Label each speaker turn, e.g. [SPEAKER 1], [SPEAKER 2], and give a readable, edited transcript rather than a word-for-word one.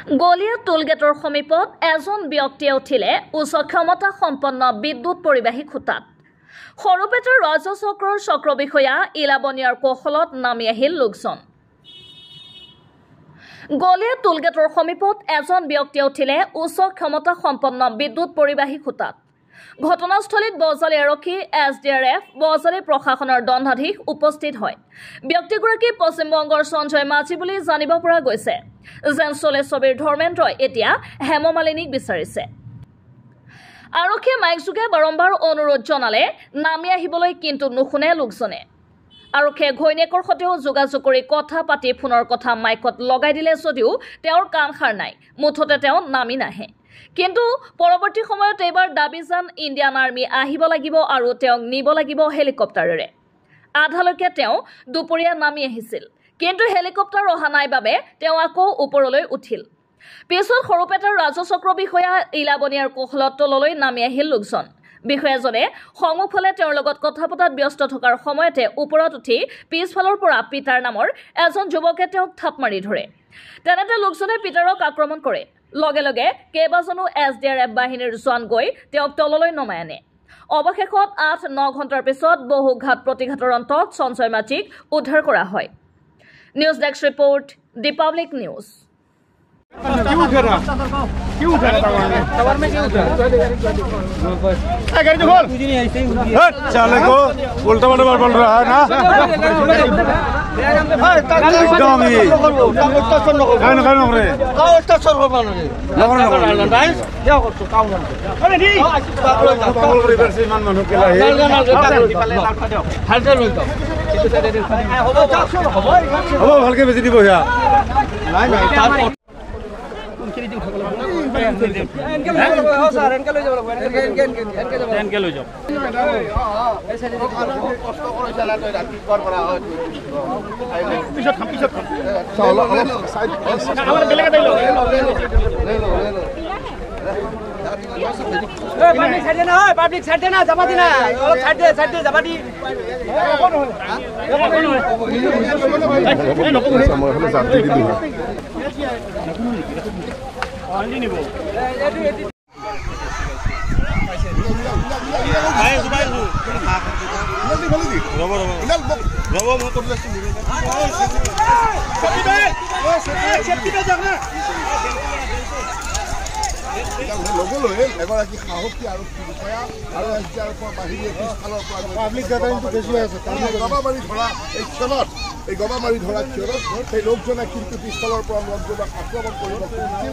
[SPEAKER 1] গলিয়া টোলগেটৰ সমীপত এজন ব্যক্তিয়ে উঠিলে উচ্চ ক্ষমতা সম্পন্ন বিদ্যুৎ পৰিবাহী খুঁটাত। সৰুপেটাৰ ৰাজ্য চক্ৰৰ চক্ৰ বিষয়া ইলাবনিয়াৰ কৌশলত নামি আহিল লোকজন। গলিয়া টোলগেটৰ সমীপত এজন ব্যক্তিয়ে উঠিলে উচ্চ ক্ষমতা সম্পন্ন বিদ্যুৎ পৰিবাহী খুঁটাত। ঘটনাস্থলীত বজালী আৰক্ষী SDRF বজালী প্ৰশাসনৰ দণ্ডাধীশ উপস্থিত হয়। ব্যক্তিগৰাকী পশ্চিমবংগৰ সঞ্জয় মাঝি বুলি জানিব পৰা গৈছে। যেন চলে ছবিৰ ধৰ্মেন্দ্ৰই এতিয়া হেমমালিনীক বিচাৰিছে। আৰক্ষীয়ে মাইকযোগে বাৰম্বাৰ অনুৰোধ জনালে নামি আহিবলৈ, কিন্তু নুশুনে লোকজনে। আৰক্ষীয়ে ঘৈণীয়েকৰ সৈতেও যোগাযোগ কৰি কথা পাতি ফোনৰ কথা মাইকত লগাই দিলে যদিও তেওঁৰ কাণ সাৰ নাই। মুঠতে তেওঁ নামি নাহে। কিন্তু পৰৱৰ্তী সময়ত এইবাৰ দাবীজান ইণ্ডিয়ান আৰ্মি আহিব লাগিব আৰু তেওঁক নিব লাগিব হেলিকপ্টাৰেৰে। আধালৈকে তেওঁ দুপৰীয়া নামি আহিছিল, কিন্তু হেলিকপ্টাৰ অহা নাই বাবে তেওঁ আকৌ ওপৰলৈ উঠিল। পিছত সৰুপেটাৰ ৰাজ্য চক্ৰ বিষয়া ইলাবনিয়াৰ কৌশলত তললৈ নামি আহিল লোকজন। বিষয়াজনে সন্মুখফালে তেওঁৰ লগত কথা পতাত ব্যস্ত থকাৰ সময়তে ওপৰত উঠি পিছফালৰ পৰা পিটাৰ নামৰ এজন যুৱকে তেওঁক থাপ মাৰি ধৰে। তেনেতে লোকজনে পিটাৰক আক্ৰমণ কৰে। লগে লগে কেইবাজনো SDRF বাহিনীৰ জোৱান গৈ তেওঁক তললৈ নমাই আনে। অৱশেষত 8-9 ঘণ্টাৰ পিছত বহু ঘাত প্ৰতিঘাতৰ অন্তত সঞ্জয় মাঝিক উদ্ধাৰ কৰা হয়। নিউজ ডেস্ক ৰিপোৰ্ট, দি পাব্লিক নিউজ।
[SPEAKER 2] गाड़ी तो खोल चले को उल्टा बड़ा बोल रहा है ना एकदम ही खान खान रे स्टेशन को बन रे क्या कर तो काम अरे दी पागल रिवर से मान मानु केला है हालते लई तो হ'ব ভালকে বেছি দিব ইয়া নাই নাই তার
[SPEAKER 3] পাব্লিক সাইড দে না যাবা দি না অলপ সাইড দে যাবা দি আনি নিব ভাই ভাই রব মো করলে সেফটি বে যাক না
[SPEAKER 4] লগো লৈ এগৰাকী সাহসী আৰু বিষয়া আৰু SDRFৰ বাহিনীয়ে পিছফালৰ পৰা পাব্লিক গাদাৰিংটো বেছি আছে। গবামাৰি ধৰা এই ক্ষণত সেই লোকজনে কিন্তু পিছফালৰ পৰা লোকজনক আক্ৰমণ কৰিব খুজিছিল।